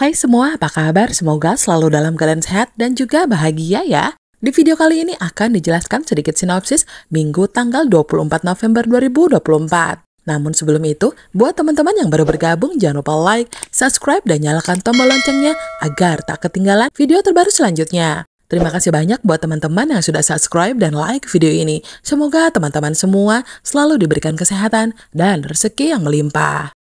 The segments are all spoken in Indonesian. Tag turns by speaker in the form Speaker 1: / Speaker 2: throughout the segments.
Speaker 1: Hai semua, apa kabar? Semoga selalu dalam keadaan sehat dan juga bahagia ya. Di video kali ini akan dijelaskan sedikit sinopsis Minggu tanggal 24 November 2024. Namun sebelum itu, buat teman-teman yang baru bergabung, jangan lupa like, subscribe, dan nyalakan tombol loncengnya agar tak ketinggalan video terbaru selanjutnya. Terima kasih banyak buat teman-teman yang sudah subscribe dan like video ini. Semoga teman-teman semua selalu diberikan kesehatan dan rezeki yang melimpah.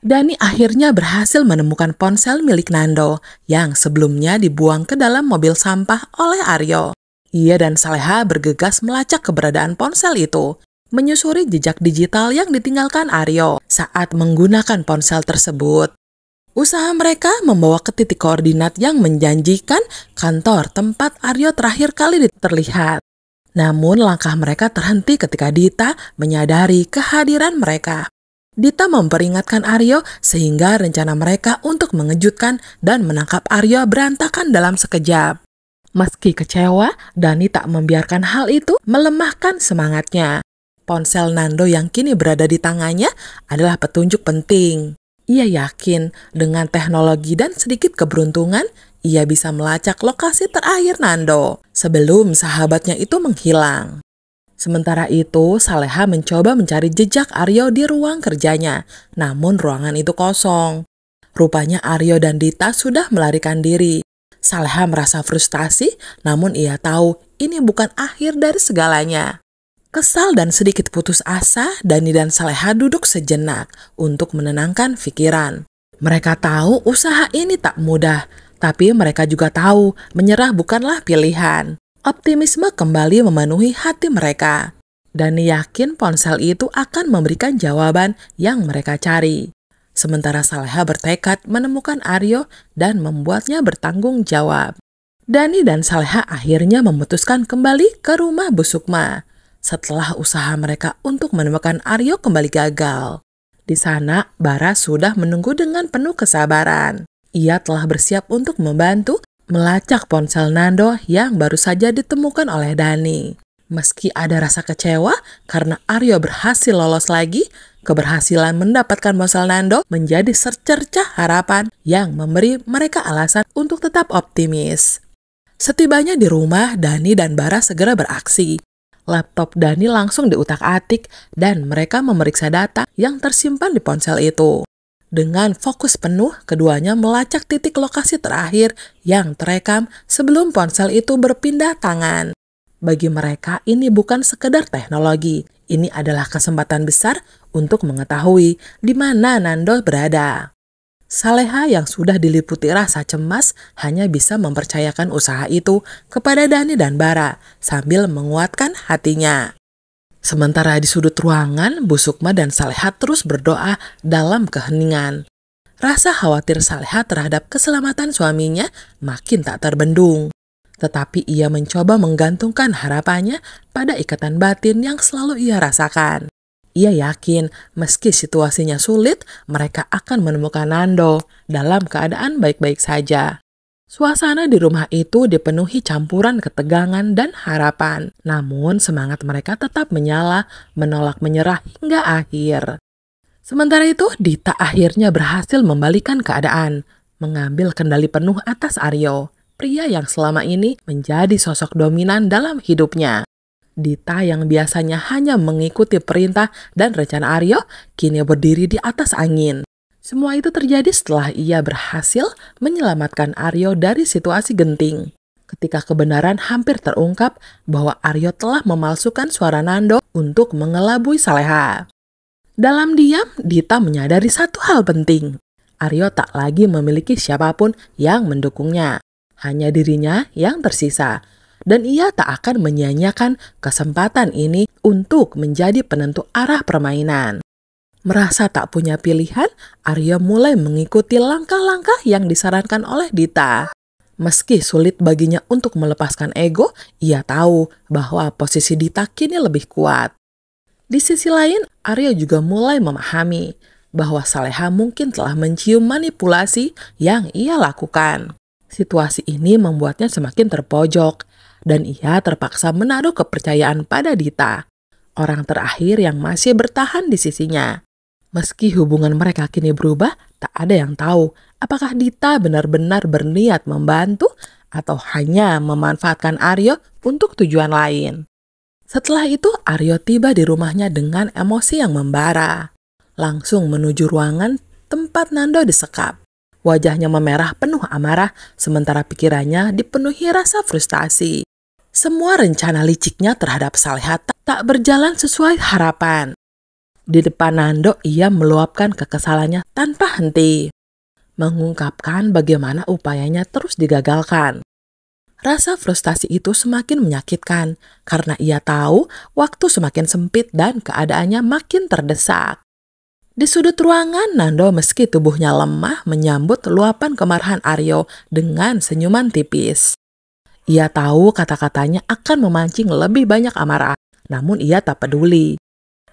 Speaker 1: Dani akhirnya berhasil menemukan ponsel milik Nando yang sebelumnya dibuang ke dalam mobil sampah oleh Aryo. Ia dan Saleha bergegas melacak keberadaan ponsel itu, menyusuri jejak digital yang ditinggalkan Aryo saat menggunakan ponsel tersebut. Usaha mereka membawa ke titik koordinat yang menjanjikan kantor tempat Aryo terakhir kali terlihat. Namun langkah mereka terhenti ketika Dita menyadari kehadiran mereka. Dita memperingatkan Aryo sehingga rencana mereka untuk mengejutkan dan menangkap Aryo berantakan dalam sekejap. Meski kecewa, Dani tak membiarkan hal itu melemahkan semangatnya. Ponsel Nando yang kini berada di tangannya adalah petunjuk penting. Ia yakin dengan teknologi dan sedikit keberuntungan, ia bisa melacak lokasi terakhir Nando sebelum sahabatnya itu menghilang. Sementara itu, Saleha mencoba mencari jejak Aryo di ruang kerjanya, namun ruangan itu kosong. Rupanya Aryo dan Dita sudah melarikan diri. Saleha merasa frustasi, namun ia tahu ini bukan akhir dari segalanya. Kesal dan sedikit putus asa, Dani dan Saleha duduk sejenak untuk menenangkan pikiran. Mereka tahu usaha ini tak mudah, tapi mereka juga tahu menyerah bukanlah pilihan. Optimisme kembali memenuhi hati mereka. Dani yakin ponsel itu akan memberikan jawaban yang mereka cari. Sementara Saleha bertekad menemukan Aryo dan membuatnya bertanggung jawab. Dani dan Saleha akhirnya memutuskan kembali ke rumah Bu Sukma setelah usaha mereka untuk menemukan Aryo kembali gagal. Di sana, Bara sudah menunggu dengan penuh kesabaran. Ia telah bersiap untuk membantu melacak ponsel Nando yang baru saja ditemukan oleh Dani. Meski ada rasa kecewa karena Aryo berhasil lolos lagi, keberhasilan mendapatkan ponsel Nando menjadi secercah harapan yang memberi mereka alasan untuk tetap optimis. Setibanya di rumah, Dani dan Bara segera beraksi. Laptop Dani langsung diutak-atik dan mereka memeriksa data yang tersimpan di ponsel itu. Dengan fokus penuh, keduanya melacak titik lokasi terakhir yang terekam sebelum ponsel itu berpindah tangan. Bagi mereka, ini bukan sekedar teknologi. Ini adalah kesempatan besar untuk mengetahui di mana Nando berada. Saleha yang sudah diliputi rasa cemas hanya bisa mempercayakan usaha itu kepada Dani dan Bara sambil menguatkan hatinya. Sementara di sudut ruangan, Bu Sukma dan Saleha terus berdoa dalam keheningan. Rasa khawatir Saleha terhadap keselamatan suaminya makin tak terbendung. Tetapi ia mencoba menggantungkan harapannya pada ikatan batin yang selalu ia rasakan. Ia yakin meski situasinya sulit, mereka akan menemukan Nando dalam keadaan baik-baik saja. Suasana di rumah itu dipenuhi campuran ketegangan dan harapan. Namun semangat mereka tetap menyala, menolak menyerah hingga akhir. Sementara itu, Dita akhirnya berhasil membalikan keadaan, mengambil kendali penuh atas Aryo, pria yang selama ini menjadi sosok dominan dalam hidupnya. Dita yang biasanya hanya mengikuti perintah dan rencana Aryo, kini berdiri di atas angin. Semua itu terjadi setelah ia berhasil menyelamatkan Aryo dari situasi genting. Ketika kebenaran hampir terungkap bahwa Aryo telah memalsukan suara Nando untuk mengelabui Saleha. Dalam diam, Dita menyadari satu hal penting. Aryo tak lagi memiliki siapapun yang mendukungnya. Hanya dirinya yang tersisa. Dan ia tak akan menyia-nyiakan kesempatan ini untuk menjadi penentu arah permainan. Merasa tak punya pilihan, Aryo mulai mengikuti langkah-langkah yang disarankan oleh Dita. Meski sulit baginya untuk melepaskan ego, ia tahu bahwa posisi Dita kini lebih kuat. Di sisi lain, Aryo juga mulai memahami bahwa Saleha mungkin telah mencium manipulasi yang ia lakukan. Situasi ini membuatnya semakin terpojok, dan ia terpaksa menaruh kepercayaan pada Dita, orang terakhir yang masih bertahan di sisinya. Meski hubungan mereka kini berubah, tak ada yang tahu apakah Dita benar-benar berniat membantu atau hanya memanfaatkan Aryo untuk tujuan lain. Setelah itu, Aryo tiba di rumahnya dengan emosi yang membara. Langsung menuju ruangan tempat Nando disekap. Wajahnya memerah penuh amarah, sementara pikirannya dipenuhi rasa frustasi. Semua rencana liciknya terhadap Saleha tak berjalan sesuai harapan. Di depan Nando, ia meluapkan kekesalannya tanpa henti, mengungkapkan bagaimana upayanya terus digagalkan. Rasa frustasi itu semakin menyakitkan karena ia tahu waktu semakin sempit dan keadaannya makin terdesak. Di sudut ruangan, Nando meski tubuhnya lemah menyambut luapan kemarahan Aryo dengan senyuman tipis. Ia tahu kata-katanya akan memancing lebih banyak amarah, namun ia tak peduli.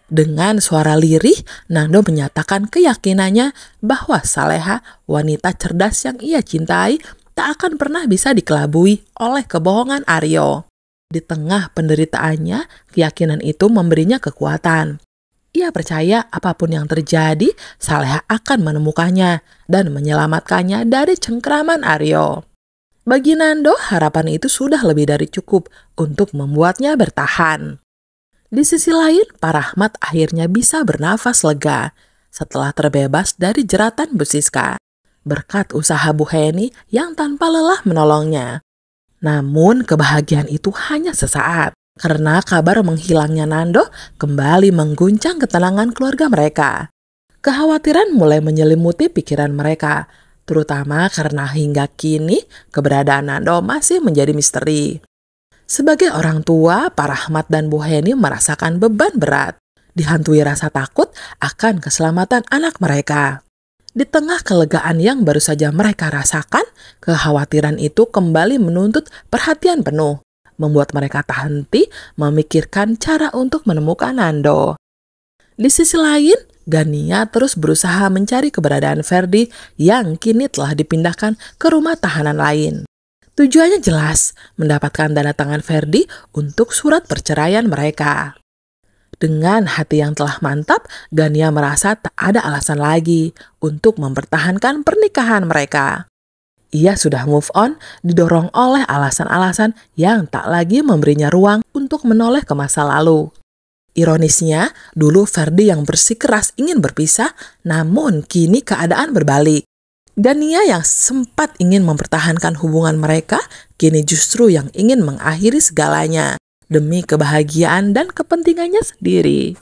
Speaker 1: Dengan suara lirih, Nando menyatakan keyakinannya bahwa Saleha, wanita cerdas yang ia cintai, tak akan pernah bisa dikelabui oleh kebohongan Aryo. Di tengah penderitaannya, keyakinan itu memberinya kekuatan. Ia percaya apapun yang terjadi, Saleha akan menemukannya dan menyelamatkannya dari cengkraman Aryo. Bagi Nando, harapan itu sudah lebih dari cukup untuk membuatnya bertahan. Di sisi lain, Pak Rahmat akhirnya bisa bernafas lega setelah terbebas dari jeratan Bu Siska, berkat usaha Bu Heni yang tanpa lelah menolongnya. Namun, kebahagiaan itu hanya sesaat, karena kabar menghilangnya Nando kembali mengguncang ketenangan keluarga mereka. Kekhawatiran mulai menyelimuti pikiran mereka, terutama karena hingga kini keberadaan Nando masih menjadi misteri. Sebagai orang tua, Pak Rahmat dan Bu Heni merasakan beban berat, dihantui rasa takut akan keselamatan anak mereka. Di tengah kelegaan yang baru saja mereka rasakan, kekhawatiran itu kembali menuntut perhatian penuh, membuat mereka tak henti memikirkan cara untuk menemukan Nando. Di sisi lain, Gania terus berusaha mencari keberadaan Ferdi yang kini telah dipindahkan ke rumah tahanan lain. Tujuannya jelas, mendapatkan tanda tangan Ferdi untuk surat perceraian mereka. Dengan hati yang telah mantap, Gania merasa tak ada alasan lagi untuk mempertahankan pernikahan mereka. Ia sudah move on, didorong oleh alasan-alasan yang tak lagi memberinya ruang untuk menoleh ke masa lalu. Ironisnya, dulu Ferdi yang bersikeras ingin berpisah, namun kini keadaan berbalik. Gania yang sempat ingin mempertahankan hubungan mereka, kini justru yang ingin mengakhiri segalanya demi kebahagiaan dan kepentingannya sendiri.